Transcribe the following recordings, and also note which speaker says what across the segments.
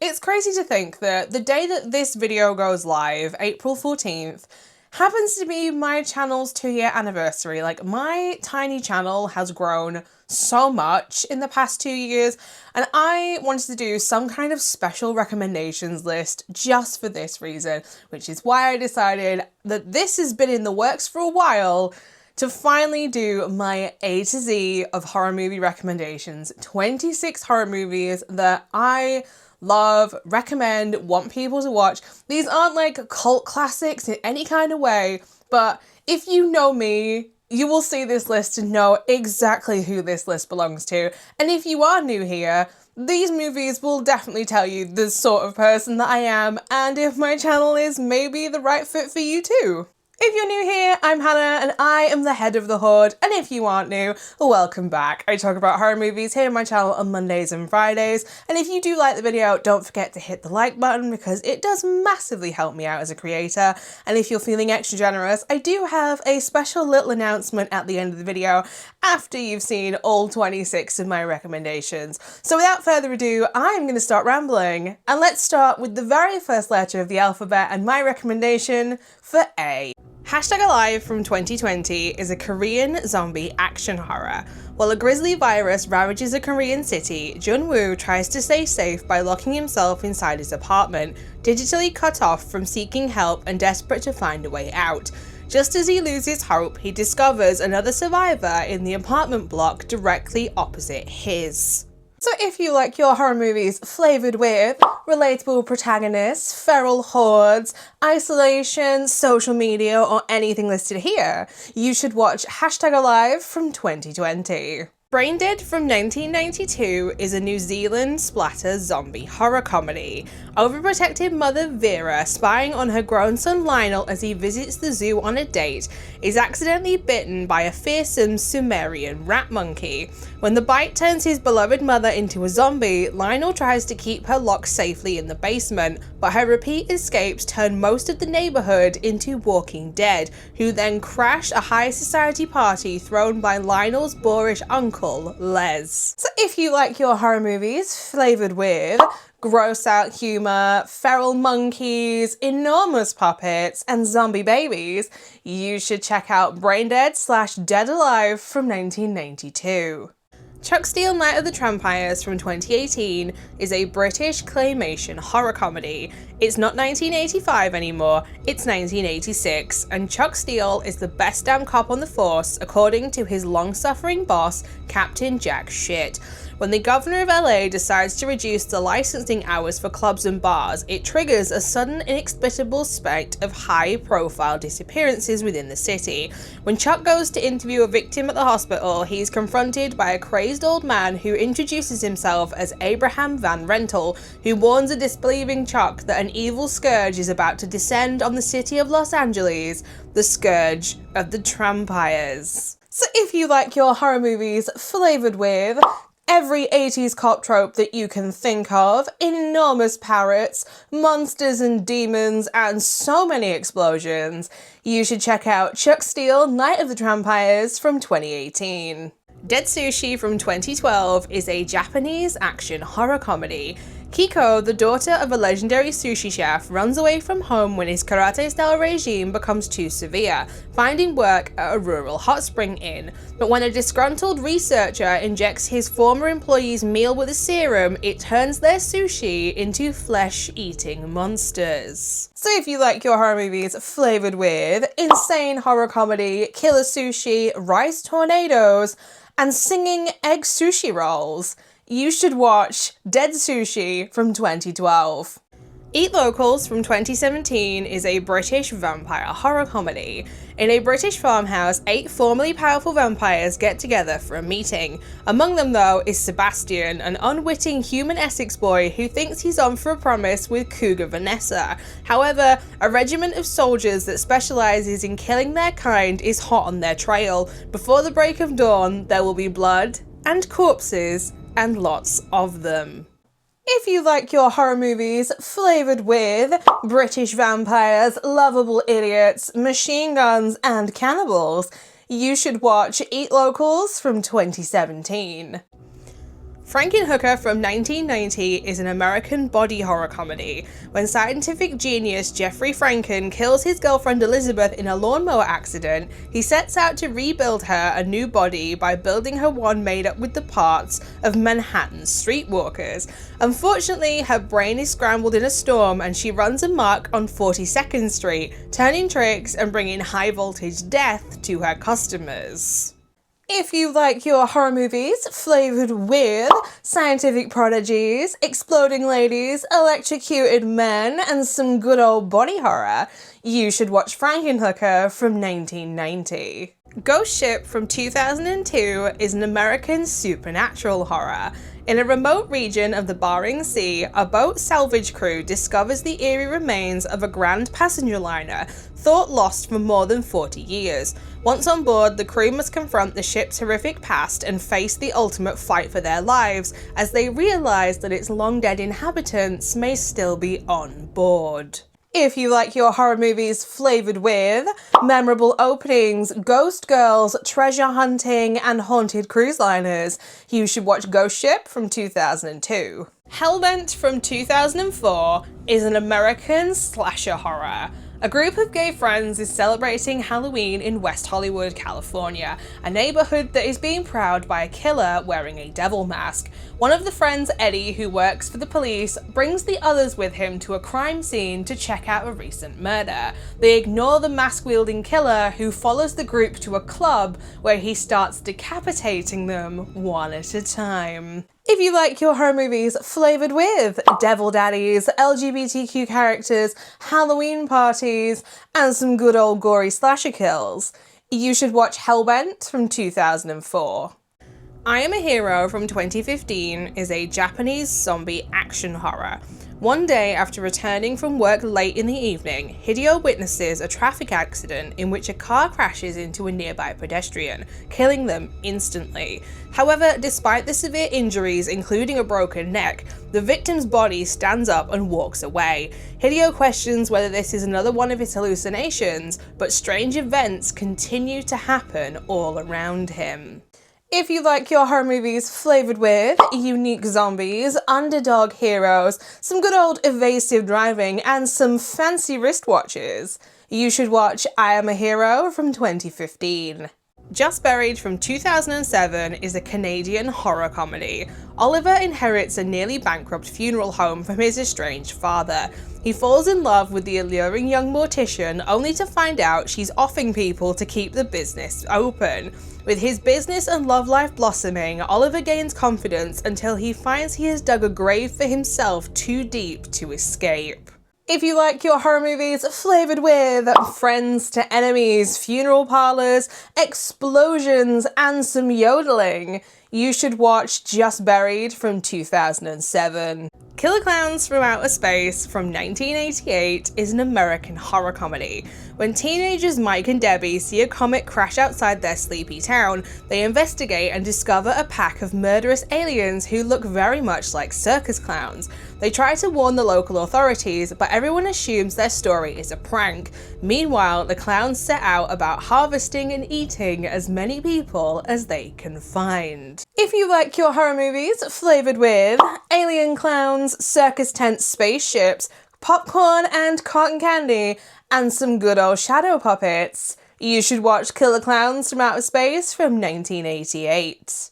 Speaker 1: It's crazy to think that the day that this video goes live, April 14th, happens to be my channel's 2-year anniversary. Like, my tiny channel has grown so much in the past 2 years, and I wanted to do some kind of special recommendations list just for this reason, which is why I decided that this has been in the works for a while to finally do my A to Z of horror movie recommendations. 26 horror movies that I love, recommend, want people to watch. These aren't like cult classics in any kind of way, but if you know me, you will see this list and know exactly who this list belongs to. And if you are new here, these movies will definitely tell you the sort of person that I am, and if my channel is maybe the right fit for you too. If you're new here, I'm Hannah and I am the head of the Horde, and if you aren't new, welcome back. I talk about horror movies here on my channel on Mondays and Fridays, and if you do like the video, don't forget to hit the like button because it does massively help me out as a creator. And if you're feeling extra generous, I do have a special little announcement at the end of the video after you've seen all 26 of my recommendations. So without further ado, I'm going to start rambling, and let's start with the very first letter of the alphabet and my recommendation for A. #Alive from 2020 is a Korean zombie action horror. While a grisly virus ravages a Korean city, Jun-woo tries to stay safe by locking himself inside his apartment, digitally cut off from seeking help and desperate to find a way out. Just as he loses hope, he discovers another survivor in the apartment block directly opposite his. So if you like your horror movies flavoured with relatable protagonists, feral hordes, isolation, social media, or anything listed here, you should watch #Alive from 2020. Braindead from 1992 is a New Zealand splatter zombie horror comedy. Overprotective mother Vera, spying on her grown son Lionel as he visits the zoo on a date, is accidentally bitten by a fearsome Sumerian rat monkey. When the bite turns his beloved mother into a zombie, Lionel tries to keep her locked safely in the basement, but her repeat escapes turn most of the neighbourhood into Walking Dead, who then crash a high society party thrown by Lionel's boorish uncle, Les. So if you like your horror movies flavoured with gross out humour, feral monkeys, enormous puppets, and zombie babies, you should check out Braindead/Dead Alive from 1992. Chuck Steele Night of the Trampires from 2018 is a British claymation horror comedy. It's not 1985 anymore, it's 1986, and Chuck Steele is the best damn cop on the force according to his long-suffering boss, Captain Jack Shit. When the governor of LA decides to reduce the licensing hours for clubs and bars, it triggers a sudden inexplicable spate of high-profile disappearances within the city. When Chuck goes to interview a victim at the hospital, he's confronted by a crazed old man who introduces himself as Abraham Van Rental, who warns a disbelieving Chuck that an evil scourge is about to descend on the city of Los Angeles, the scourge of the Trampires. So if you like your horror movies flavoured with every 80s cop trope that you can think of, enormous parrots, monsters and demons, and so many explosions, you should check out Chuck Steele Night of the Trampires from 2018. Dead Sushi from 2012 is a Japanese action horror comedy. Kiko, the daughter of a legendary sushi chef, runs away from home when his karate-style regime becomes too severe, finding work at a rural hot spring inn. But when a disgruntled researcher injects his former employee's meal with a serum, it turns their sushi into flesh-eating monsters. So if you like your horror movies flavoured with insane horror comedy, killer sushi, rice tornadoes, and singing egg sushi rolls, you should watch Dead Sushi from 2012. Eat Locals from 2017 is a British vampire horror comedy. In a British farmhouse, 8 formerly powerful vampires get together for a meeting. Among them, though, is Sebastian, an unwitting human Essex boy who thinks he's on for a promise with Cougar Vanessa. However, a regiment of soldiers that specialises in killing their kind is hot on their trail. Before the break of dawn, there will be blood and corpses, and lots of them. If you like your horror movies flavoured with British vampires, lovable idiots, machine guns, and cannibals, you should watch Eat Locals from 2017. Frankenhooker from 1990 is an American body horror comedy. When scientific genius Jeffrey Franken kills his girlfriend Elizabeth in a lawnmower accident, he sets out to rebuild her a new body by building her one made up with the parts of Manhattan streetwalkers. Unfortunately, her brain is scrambled in a storm and she runs amok on 42nd Street, turning tricks and bringing high voltage death to her customers. If you like your horror movies flavoured with scientific prodigies, exploding ladies, electrocuted men, and some good old body horror, you should watch Frankenhooker from 1990. Ghost Ship from 2002 is an American supernatural horror. In a remote region of the Bering Sea, a boat salvage crew discovers the eerie remains of a grand passenger liner thought lost for more than 40 years. Once on board, the crew must confront the ship's horrific past and face the ultimate fight for their lives as they realise that its long-dead inhabitants may still be on board. If you like your horror movies flavoured with memorable openings, ghost girls, treasure hunting, and haunted cruise liners, you should watch Ghost Ship from 2002. Hellbent from 2004 is an American slasher horror. A group of gay friends is celebrating Halloween in West Hollywood, California, a neighborhood that is being prowled by a killer wearing a devil mask. One of the friends, Eddie, who works for the police, brings the others with him to a crime scene to check out a recent murder. They ignore the mask-wielding killer, who follows the group to a club where he starts decapitating them one at a time. If you like your horror movies flavoured with devil daddies, LGBTQ characters, Halloween parties, and some good old gory slasher kills, you should watch Hellbent from 2004. I Am a Hero from 2015 is a Japanese zombie action horror. One day after returning from work late in the evening, Hideo witnesses a traffic accident in which a car crashes into a nearby pedestrian, killing them instantly. However, despite the severe injuries, including a broken neck, the victim's body stands up and walks away. Hideo questions whether this is another one of his hallucinations, but strange events continue to happen all around him. If you like your horror movies flavoured with unique zombies, underdog heroes, some good old evasive driving, and some fancy wristwatches, you should watch I Am a Hero from 2015. Just Buried from 2007 is a Canadian horror comedy. Oliver inherits a nearly bankrupt funeral home from his estranged father. He falls in love with the alluring young mortician, only to find out she's offing people to keep the business open. With his business and love life blossoming, Oliver gains confidence until he finds he has dug a grave for himself too deep to escape. If you like your horror movies flavoured with friends to enemies, funeral parlours, explosions, and some yodeling, you should watch Just Buried from 2007. Killer Clowns from Outer Space from 1988 is an American horror comedy. When teenagers Mike and Debbie see a comet crash outside their sleepy town, they investigate and discover a pack of murderous aliens who look very much like circus clowns. They try to warn the local authorities, but everyone assumes their story is a prank. Meanwhile, the clowns set out about harvesting and eating as many people as they can find. If you like your horror movies flavoured with alien clowns, circus tent spaceships, popcorn and cotton candy, and some good old shadow puppets, you should watch Killer Clowns from Outer Space from 1988.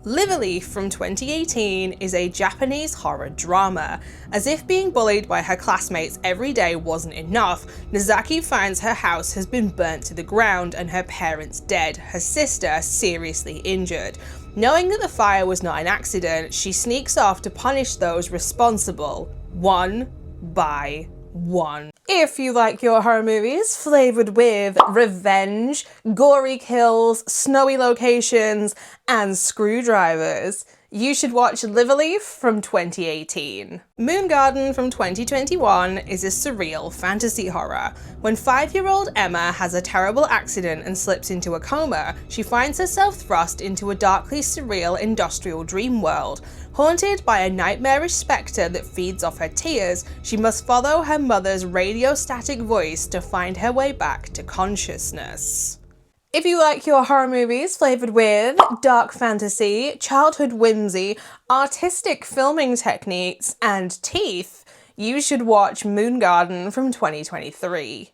Speaker 1: Liverleaf from 2018 is a Japanese horror drama. As if being bullied by her classmates every day wasn't enough, Nozaki finds her house has been burnt to the ground and her parents dead, her sister seriously injured. Knowing that the fire was not an accident, she sneaks off to punish those responsible, one by one. If you like your horror movies flavoured with revenge, gory kills, snowy locations, and screwdrivers, you should watch Liverleaf from 2018. Moon Garden from 2021 is a surreal fantasy horror. When 5-year-old Emma has a terrible accident and slips into a coma, she finds herself thrust into a darkly surreal industrial dream world. Haunted by a nightmarish spectre that feeds off her tears, she must follow her mother's radiostatic voice to find her way back to consciousness. If you like your horror movies flavoured with dark fantasy, childhood whimsy, artistic filming techniques, and teeth, you should watch Moon Garden from 2023.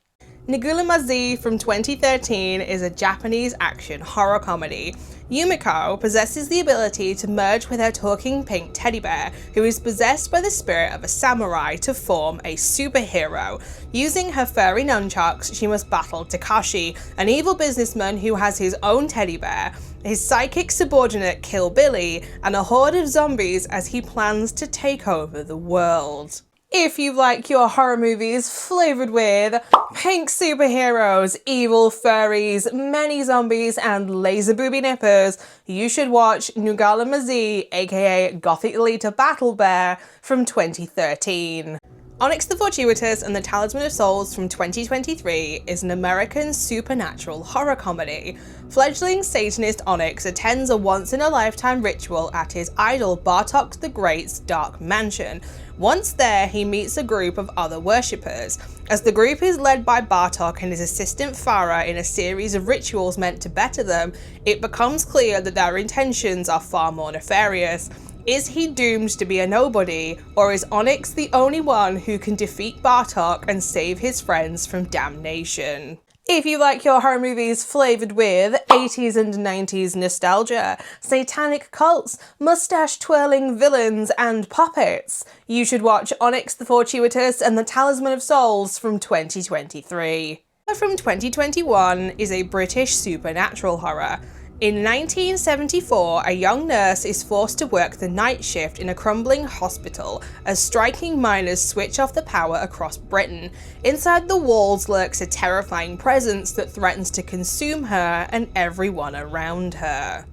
Speaker 1: Nigulamazi from 2013 is a Japanese action horror comedy. Yumiko possesses the ability to merge with her talking pink teddy bear, who is possessed by the spirit of a samurai to form a superhero. Using her furry nunchucks, she must battle Takashi, an evil businessman who has his own teddy bear, his psychic subordinate Kill Billy, and a horde of zombies as he plans to take over the world. If you like your horror movies flavoured with pink superheroes, evil furries, many zombies, and laser booby nippers, you should watch Nugala aka Gothic Alita Battle Bear from 2013. Onyx the Fortuitous and the Talisman of Souls from 2023 is an American supernatural horror comedy. Fledgling Satanist Onyx attends a once-in-a-lifetime ritual at his idol Bartok the Great's dark mansion. Once there, he meets a group of other worshippers. As the group is led by Bartok and his assistant Farah in a series of rituals meant to better them, it becomes clear that their intentions are far more nefarious. Is he doomed to be a nobody, or is Onyx the only one who can defeat Bartok and save his friends from damnation? If you like your horror movies flavoured with 80s and 90s nostalgia, satanic cults, mustache-twirling villains, and puppets, you should watch Onyx the Fortuitous and the Talisman of Souls from 2023. From 2021 is a British supernatural horror. In 1974, a young nurse is forced to work the night shift in a crumbling hospital as striking miners switch off the power across Britain. Inside the walls lurks a terrifying presence that threatens to consume her and everyone around her.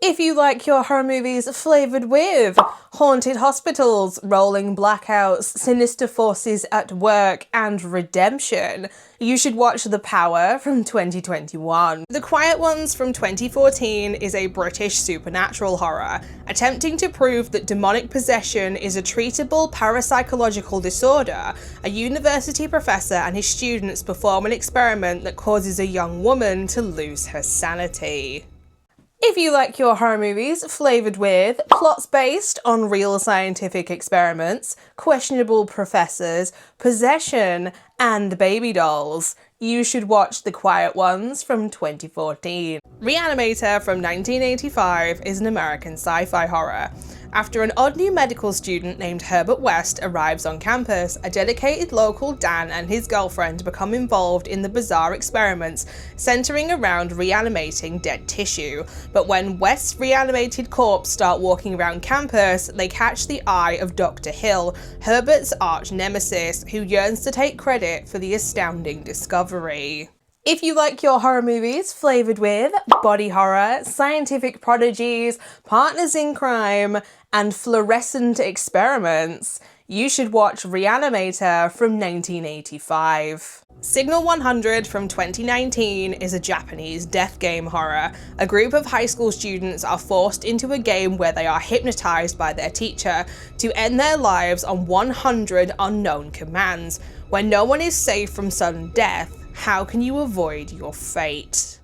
Speaker 1: If you like your horror movies flavoured with haunted hospitals, rolling blackouts, sinister forces at work, and redemption, you should watch The Power from 2021. The Quiet Ones from 2014 is a British supernatural horror, attempting to prove that demonic possession is a treatable parapsychological disorder. A university professor and his students perform an experiment that causes a young woman to lose her sanity. If you like your horror movies flavoured with plots based on real scientific experiments, questionable professors, possession, and baby dolls, you should watch The Quiet Ones from 2014. Reanimator from 1985 is an American sci-fi horror. After an odd new medical student named Herbert West arrives on campus, a dedicated local Dan and his girlfriend become involved in the bizarre experiments centering around reanimating dead tissue. But when West's reanimated corpse start walking around campus, they catch the eye of Dr. Hill, Herbert's arch nemesis, who yearns to take credit for the astounding discovery. If you like your horror movies flavoured with body horror, scientific prodigies, partners in crime, and fluorescent experiments, you should watch Reanimator from 1985. Signal 100 from 2019 is a Japanese death game horror. A group of high school students are forced into a game where they are hypnotized by their teacher to end their lives on 100 unknown commands. When no one is safe from sudden death, how can you avoid your fate?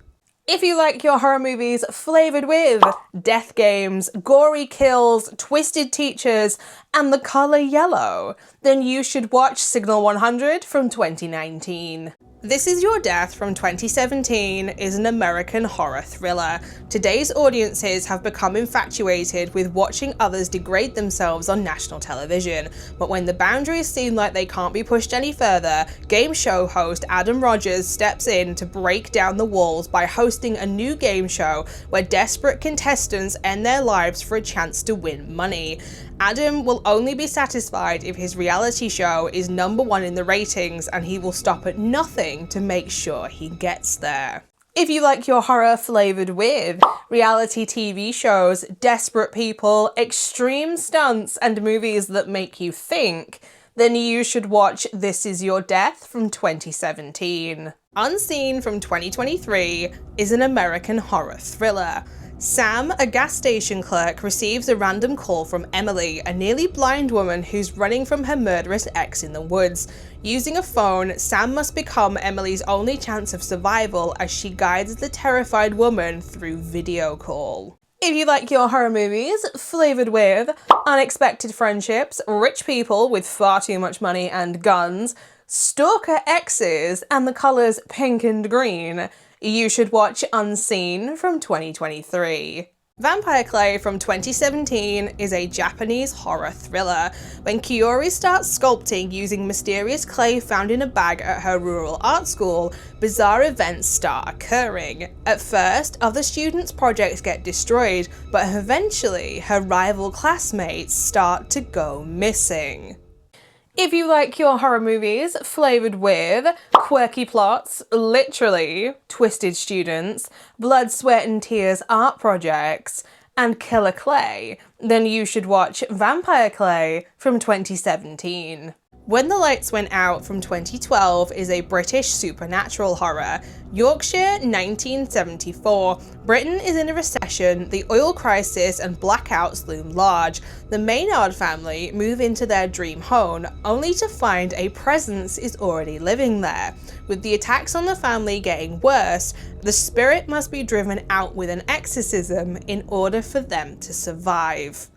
Speaker 1: If you like your horror movies flavoured with death games, gory kills, twisted teachers, and the colour yellow, then you should watch Signal 100 from 2019. This Is Your Death from 2017 is an American horror thriller. Today's audiences have become infatuated with watching others degrade themselves on national television, but when the boundaries seem like they can't be pushed any further, game show host Adam Rogers steps in to break down the walls by hosting a new game show where desperate contestants end their lives for a chance to win money. Adam will only be satisfied if his reality show is #1 in the ratings, and he will stop at nothing to make sure he gets there. If you like your horror flavoured with reality TV shows, desperate people, extreme stunts, and movies that make you think, then you should watch This Is Your Death from 2017. Unseen from 2023 is an American horror thriller. Sam, a gas station clerk, receives a random call from Emily, a nearly blind woman who's running from her murderous ex in the woods. Using a phone, Sam must become Emily's only chance of survival as she guides the terrified woman through video call. If you like your horror movies flavoured with unexpected friendships, rich people with far too much money and guns, stalker exes, and the colours pink and green, you should watch Unseen from 2023. Vampire Clay from 2017 is a Japanese horror thriller. When Kiori starts sculpting using mysterious clay found in a bag at her rural art school, bizarre events start occurring. At first, other students' projects get destroyed, but eventually her rival classmates start to go missing. If you like your horror movies flavoured with quirky plots, literally twisted students, blood, sweat and tears art projects, and killer clay, then you should watch Vampire Clay from 2017. When the Lights Went Out from 2012 is a British supernatural horror. Yorkshire, 1974. Britain is in a recession, the oil crisis and blackouts loom large. The Maynard family move into their dream home, only to find a presence is already living there. With the attacks on the family getting worse, the spirit must be driven out with an exorcism in order for them to survive.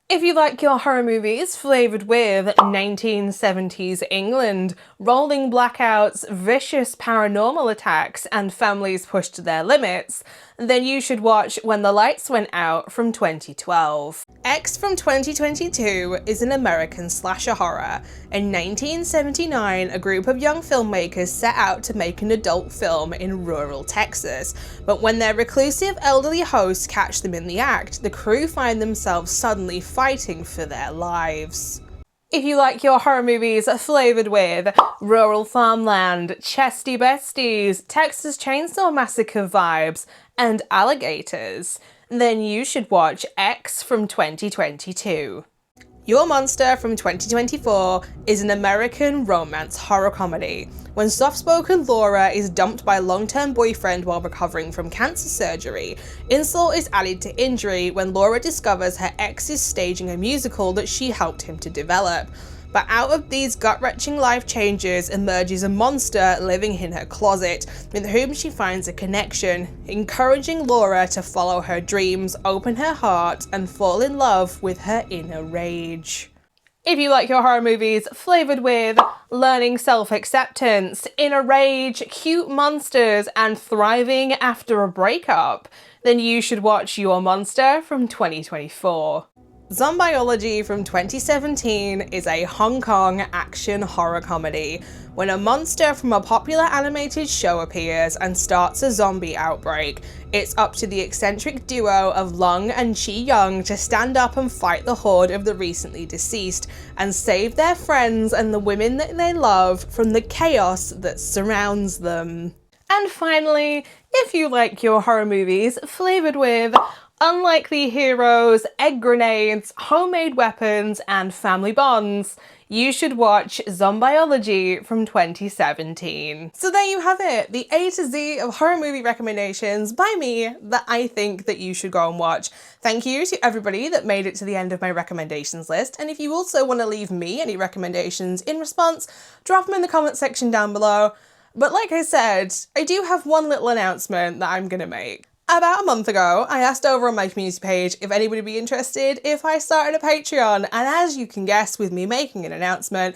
Speaker 1: If you like your horror movies flavoured with 1970s England, rolling blackouts, vicious paranormal attacks, and families pushed to their limits, then you should watch When the Lights Went Out from 2012. X from 2022 is an American slasher horror. In 1979, a group of young filmmakers set out to make an adult film in rural Texas, but when their reclusive elderly hosts catch them in the act, the crew find themselves suddenly fighting for their lives. If you like your horror movies flavoured with rural farmland, chesty besties, Texas Chainsaw Massacre vibes, and alligators, then you should watch X from 2022. Your Monster from 2024 is an American romance horror comedy. When soft-spoken Laura is dumped by a long-term boyfriend while recovering from cancer surgery, insult is added to injury when Laura discovers her ex is staging a musical that she helped him to develop. But out of these gut-wrenching life changes emerges a monster living in her closet, with whom she finds a connection, encouraging Laura to follow her dreams, open her heart, and fall in love with her inner rage. If you like your horror movies flavoured with learning self-acceptance, inner rage, cute monsters, and thriving after a breakup, then you should watch Your Monster from 2024. Zombiology from 2017 is a Hong Kong action horror comedy. When a monster from a popular animated show appears and starts a zombie outbreak, it's up to the eccentric duo of Lung and Chi Young to stand up and fight the horde of the recently deceased and save their friends and the women that they love from the chaos that surrounds them. And finally, if you like your horror movies flavoured with unlikely heroes, egg grenades, homemade weapons, and family bonds, you should watch Zombiology from 2017. So there you have it, the A to Z of horror movie recommendations by me that I think that you should go and watch. Thank you to everybody that made it to the end of my recommendations list, and if you also want to leave me any recommendations in response, drop them in the comment section down below. But like I said, I do have one little announcement that I'm gonna make. About a month ago, I asked over on my community page if anybody would be interested if I started a Patreon, and as you can guess with me making an announcement,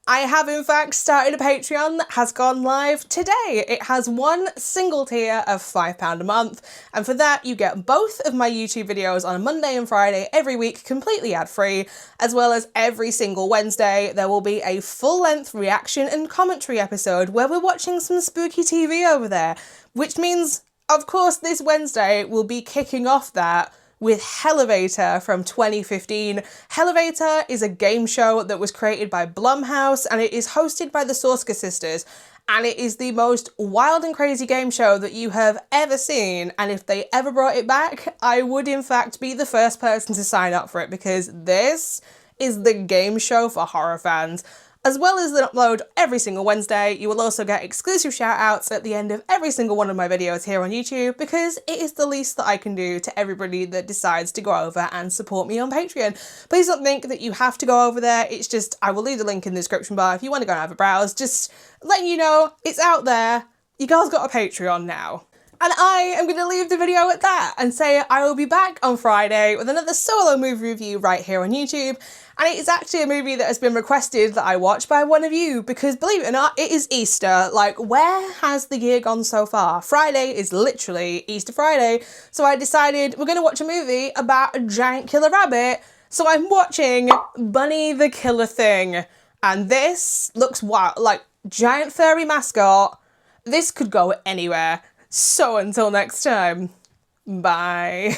Speaker 1: I have in fact started a Patreon that has gone live today. It has one single tier of £5 a month, and for that you get both of my YouTube videos on a Monday and Friday every week completely ad-free, as well as every single Wednesday there will be a full-length reaction and commentary episode where we're watching some spooky TV over there, which means of course, this Wednesday we'll be kicking off that with Hellevator from 2015. Hellevator is a game show that was created by Blumhouse and it is hosted by the Sorska sisters, and it is the most wild and crazy game show that you have ever seen, and if they ever brought it back, I would in fact be the first person to sign up for it because this is the game show for horror fans. As well as the upload every single Wednesday, you will also get exclusive shout-outs at the end of every single one of my videos here on YouTube, because it is the least that I can do to everybody that decides to go over and support me on Patreon. Please don't think that you have to go over there. It's just, I will leave the link in the description bar if you want to go and have a browse. Just letting you know, it's out there. You guys got a Patreon now. And I am going to leave the video at that and say I will be back on Friday with another solo movie review right here on YouTube. And it is actually a movie that has been requested that I watch by one of you, because believe it or not, it is Easter. Like, where has the year gone so far? Friday is literally Easter Friday. So I decided we're going to watch a movie about a giant killer rabbit. So I'm watching Bunny the Killer Thing. And this looks wild, like giant furry mascot. This could go anywhere. So until next time, bye.